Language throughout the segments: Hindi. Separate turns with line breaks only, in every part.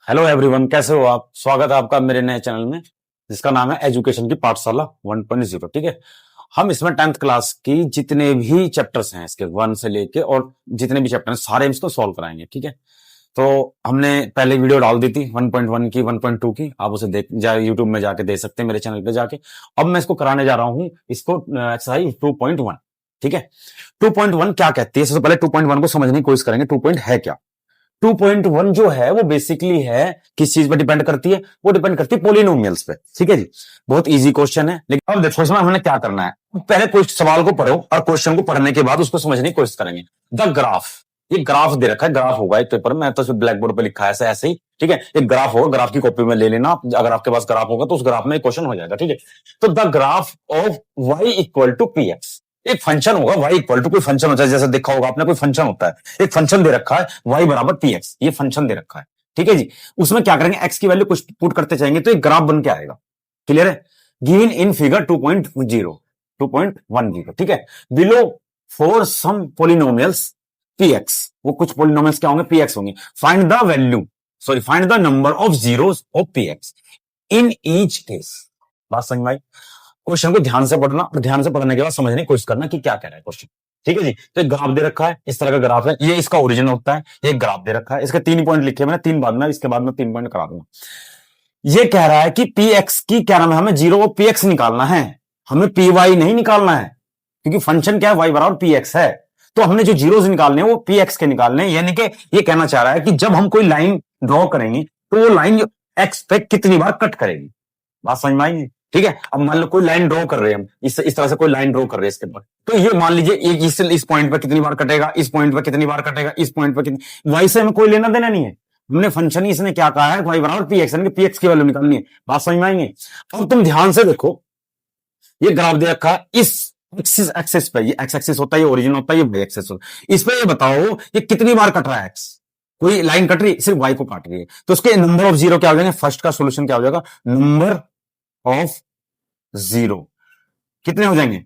हेलो एवरीवन, कैसे हो आप। स्वागत है आपका मेरे नए चैनल में जिसका नाम है एजुकेशन की पाठशाला 1.0। ठीक है, हम इसमें 10th क्लास की जितने भी चैप्टर्स हैं इसके 1 से लेके और जितने भी चैप्टर हैं सारे इसको सॉल्व कराएंगे। ठीक है, तो हमने पहले वीडियो डाल दी थी 1.1 की 1.2 की, आप उसे देख जाए यूट्यूब में जाके देख सकते हैं मेरे चैनल पे जाके। अब मैं इसको कराने जा रहा हूं इसको एक्सरसाइज 2.1। ठीक है, 2.1 क्या कहती है, सबसे पहले 2.1 को समझने की कोशिश करेंगे। 2 है क्या। 2.1 जो है वो बेसिकली है किस चीज पर डिपेंड करती है, वो डिपेंड करती है पोलिनोमियल्स पे। ठीक है जी, बहुत इजी क्वेश्चन है। लेकिन अब देखो इसमें हमने क्या करना है, पहले कोई सवाल को पढ़ो और क्वेश्चन को पढ़ने के बाद उसको समझने की कोशिश करेंगे। द ग्राफ, ये ग्राफ दे रखा है, ग्राफ होगा एक पेपर में, मैं तो ब्लैक बोर्ड पे लिखा है ऐसे ही। ठीक है, एक ग्राफ होगा, ग्राफ की कॉपी में ले लेना, अगर आपके पास ग्राफ होगा तो उस ग्राफ में क्वेश्चन हो जाएगा। ठीक है, तो the graph of y equal to P X, एक फंक्शन होगा y इक्वल टू, कोई फंक्शन होता है जैसे देखा होगा आपने, कोई फंक्शन होता है, एक फंक्शन दे रखा है y बराबर पी एक्स, ये फंक्शन दे रखा है। ठीक है जी, उसमें क्या करेंगे, x की वैल्यू कुछ पुट करते जाएंगे तो एक ग्राफ बन के आएगा। क्लियर है, गिवन इन फिगर 2.10। ठीक है, below for some polynomials px, वो कुछ पोलिनोमियल्स क्या होंगे, px होंगे। Find the value, sorry find the number of zeros of px in each case. बात समझ में आई। क्वेश्चन को ध्यान से पढ़ना और ध्यान से पढ़ने के बाद समझने की कोशिश करना कि क्या कह रहा है क्वेश्चन। ठीक है जी, तो एक ग्राफ दे रखा है, इस तरह का ग्राफ है, ये इसका ओरिजिन होता है। ये ग्राफ दे रखा है, इसके 3 पॉइंट लिखे मैंने, 3 बाद में, इसके बाद में 3 पॉइंट करा दूंगा। ये कह रहा है कि px की क्या नाम है, हमें जीरो और px निकालना है, हमें py नहीं निकालना है, क्योंकि फंक्शन क्या है, y बराबर px है। तो हमने जो जीरोस निकालने हैं वो px के निकालने हैं। यानी कि ये कहना चाह रहा है कि जब हम कोई लाइन ड्रॉ करेंगे तो वो लाइन x पे कितनी बार कट करेगी। बात समझ में आई। ठीक है, अब मान लो कोई लाइन ड्रॉ कर रहे हैं हम, इस तरह से कोई लाइन ड्रॉ कर रहे हैं इसके ऊपर, तो ये मान लीजिए इस पॉइंट पर कितनी बार कटेगा, इस पॉइंट पर कितनी बार कटेगा, इस पॉइंट पर कितनी, वाई से हमें कोई लेना देना नहीं है। हमने फंक्शन ही इसने क्या कहा है, वाई बराबर पी एक्स, यानी पी एक्स की वैल्यू निकालनी है। बात समझ में आएंगे। अब तुम ध्यान से देखो, ये ग्राफ दे रखा है, इस एक्सिस पे, ये एक्स एक्सिस होता है, ये ओरिजिन होता है, ये वाई एक्सिस होता है। इस पे ये बताओ ये कितनी बार कट रहा है एक्स, कोई लाइन कट रही सिर्फ वाई को काट रही है, तो उसके नंबर ऑफ जीरो क्या हो जाएंगे, फर्स्ट का सोल्यूशन क्या हो जाएगा, नंबर ऑफ जीरो कितने हो जाएंगे,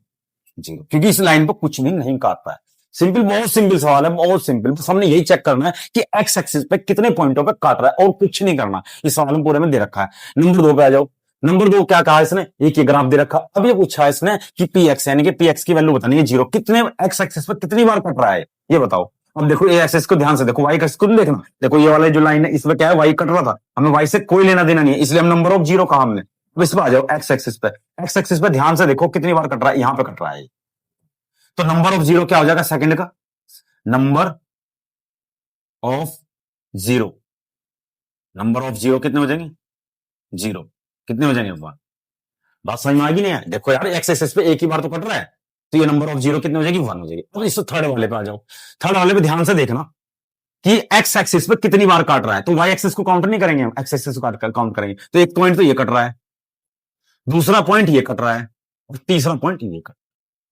जीरो, क्योंकि इस लाइन पर कुछ भी नहीं काटता है। सिंपल, बहुत सिंपल सवाल है, बहुत सिंपल। बस हमने यही चेक करना है कि एक्स एक्सिस पे कितने पॉइंटों पे काट रहा है और कुछ नहीं करना। इस सवाल में पूरे में दे रखा है। नंबर 2 पे आ जाओ। नंबर 2 क्या कहा इसने, एक ये ग्राफ दे रखा। अब ये पूछा है इसने कि पी एक्स, यानी कि पी एक्स की वैल्यू बतानी है जीरो, कितने एक्स एक्सिस पे कितनी बार कट रहा है ये बताओ। अब देखो ये एक्सिस को ध्यान से देखो, वाई एक्सिस को देखना। देखो ये वाला जो लाइन है इसमें क्या है, वाई कट रहा था, हमें वाई से कोई लेना देना नहीं है, इसलिए हम नंबर ऑफ जीरो कहा हमने। अब इस पर आ जाओ एक्स एक्सिस पे। एक्स एक्सिस पे ध्यान से देखो कितनी बार कट रहा है, यहां पे कट रहा है। तो नंबर ऑफ जीरो क्या हो जाएगा, सेकंड का number of zero, number of zero कितने हो जाएंगे, जीरो, कितने हो जाएंगे बार। बात समझ में आ गई नहीं है। देखो यार एक्स एक्सिस पे एक ही बार तो कट रहा है, तो ये नंबर ऑफ जीरो कितने हो जाएगी, 1 हो जाएगी। अब इस थर्ड वाले पे आ जाओ। थर्ड वाले पे ध्यान से देखना कि एक्स एक्सिस पे कितनी बार काट रहा है, तो वाई एक्सिस को काउंट नहीं करेंगे हम, एक्स एक्सिस को काउंट करेंगे। तो एक पॉइंट तो ये कट रहा है, दूसरा पॉइंट ये कट रहा है, और तीसरा पॉइंट ये कट,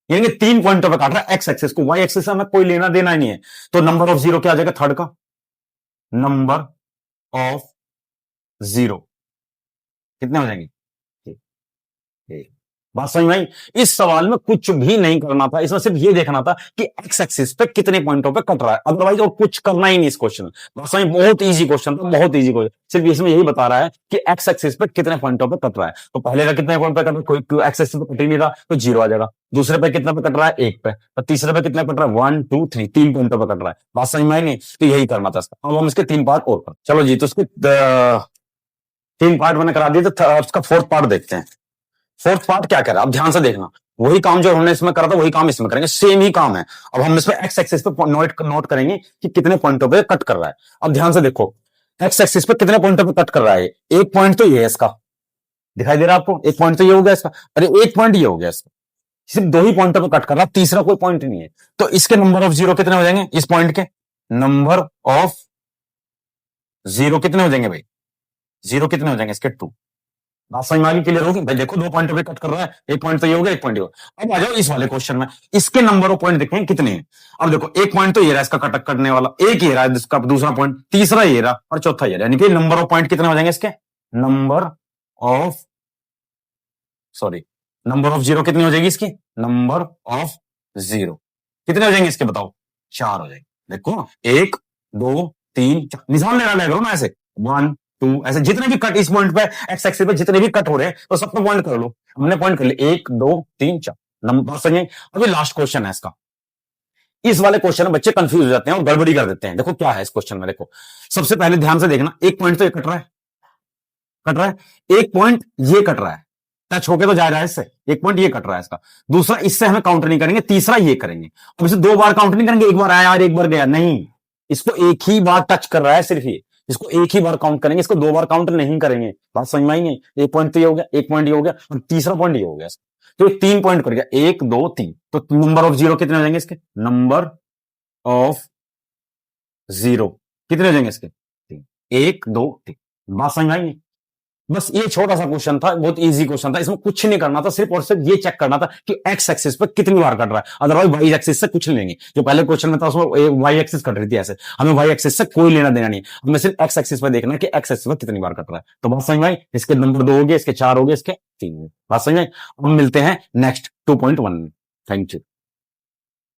यानी 3 पॉइंटों पे काट रहा है एक्स एक्सिस को, वाई एक्सिस से हमें कोई लेना देना ही नहीं है। तो नंबर ऑफ जीरो क्या आ जाएगा, थर्ड का नंबर ऑफ जीरो कितने हो जाएंगे, बात समझ में आई। इस सवाल में कुछ भी नहीं करना था, इसमें सिर्फ ये देखना था कि एक्स एक्सिस पे कितने पॉइंटों पे कट रहा है, अदरवाइज और कुछ करना ही नहीं इस क्वेश्चन में। बात समझ, बहुत इजी क्वेश्चन था, बहुत इजी क्वेश्चन। सिर्फ इसमें यही बता रहा है कि एक्स एक्सिस पे कितने पॉइंटों पे कट रहा है। तो पहले का कितने पॉइंट पे कट रहा है, कोई एक्स एक्सिस पे कट ही नहीं रहा तो जीरो आ जाएगा। दूसरे पे कितने पे कट रहा है, 1 पे। और तीसरे पे कितने कट रहा है, 1 2 3, 3 पॉइंटों पे कट रहा है। बात समझ में आई नहीं, तो यही करना था इसका। अब हम इसके 3 पार्ट और कर, चलो जी, तो इसके 3 पार्ट मैंने करा दिए, तो उसका 4th पार्ट देखते हैं। 4th पार्ट क्या कर रहा है, अब ध्यान से देखना। वही काम जो हमने इसमें करा था वही काम इसमें करेंगे, सेम ही काम है। अब हम इसमें एक्स एक्सिस पे नोट करेंगे कि कितने पॉइंटों पे कट कर रहा है। अब ध्यान से देखो, एक्स एक्सिस पे कितने पॉइंटों पे कट कर रहा है। एक पॉइंट तो ये है इसका, दिखाई दे रहा है आपको, एक पॉइंट तो ये हो गया इसका, अरे एक पॉइंट ये हो गया इसका, सिर्फ 2 ही पॉइंटों पे कट कर रहा है, तीसरा कोई पॉइंट नहीं है। तो इसके नंबर ऑफ जीरो कितने हो जाएंगे, इस पॉइंट के नंबर ऑफ जीरो कितने हो जाएंगे भाई, जीरो कितने हो जाएंगे इसके 2। बात समझ में आ गई, क्लियर होगी भाई। देखो 2 पॉइंटों पे कट कर रहा है, एक पॉइंट तो ये हो गया, एक पॉइंट ये हो गया। अब आ जाओ इस वाले क्वेश्चन में, इसके नंबर ऑफ पॉइंट देखें कितने हैं। अब देखो एक पॉइंट तो ये रहा इसका कट करने वाला, एक ये रहा इसका दूसरा पॉइंट, तीसरा ये रहा और चौथा ये रहा, यानी कि नंबर ऑफ पॉइंट कितने हो जाएंगे इसके, number of sorry number of zero कितनी हो जाएगी इसकी, नंबर ऑफ जीरो कितने हो जाएंगे इसके बताओ, 4 हो जाएंगे। देखो 1 2 3 4, निशान लगा लिया करो ना ऐसे, 1 2, ऐसे जितने भी कट इस पॉइंट पे एक्स एक्सिस पे जितने भी कट हो रहे हैं तो सबको पॉइंट कर लो। हमने पॉइंट कर लिया 1 2 3 4 नंबर समझे। अभी लास्ट क्वेश्चन है इसका। इस वाले क्वेश्चन में बच्चे कंफ्यूज हो जाते हैं और गड़बड़ी कर देते हैं। देखो क्या है इस क्वेश्चन में, देखो सबसे पहले ध्यान से देखना, एक पॉइंट तो ये कट रहा है, कट रहा है, एक पॉइंट ये कट रहा है, टच होके तो जा रहा है इससे, एक पॉइंट ये कट रहा है इसका। दूसरा इससे हमें काउंटर नहीं करेंगे, तीसरा ये करेंगे। अब इसे 2 बार काउंटर नहीं करेंगे, एक बार आया और एक बार गया, नहीं, इसको एक ही बार टच कर रहा है सिर्फ ये, इसको एक ही बार काउंट करेंगे, इसको 2 बार काउंट नहीं करेंगे। बात समझ में आई नहीं? एक पॉइंट तो ये हो गया, एक पॉइंट ये हो गया और तीसरा पॉइंट ये हो गया। तो 3 पॉइंट कर गया, 1 2 3। तो नंबर ऑफ जीरो कितने हो जाएंगे इसके? नंबर ऑफ जीरो कितने हो जाएंगे इसके? 3, 1 2 3। बात समझ में आई नहीं? बस ये छोटा सा क्वेश्चन था, बहुत इजी क्वेश्चन था, इसमें कुछ नहीं करना था, सिर्फ और सिर्फ ये चेक करना था कि एक्स एक्सिस पर कितनी बार कट रहा है, अदरवाइज वाई एक्सिस से कुछ नहीं लेंगे। जो पहले क्वेश्चन में था उसमें वाई एक्सिस कट रही थी ऐसे, हमें वाई एक्सिस से कोई लेना देना नहीं, हमें सिर्फ एक्स एक्सिस पर देखना है कि एक्स एक्सिस पर कितनी बार कट रहा है। तो बात समझ में आई? इसके नंबर 2 हो गए, इसके 4 हो गए, इसके 3 हो गए। बात समझ में आई? अब मिलते हैं नेक्स्ट 2.1 में। Thank you.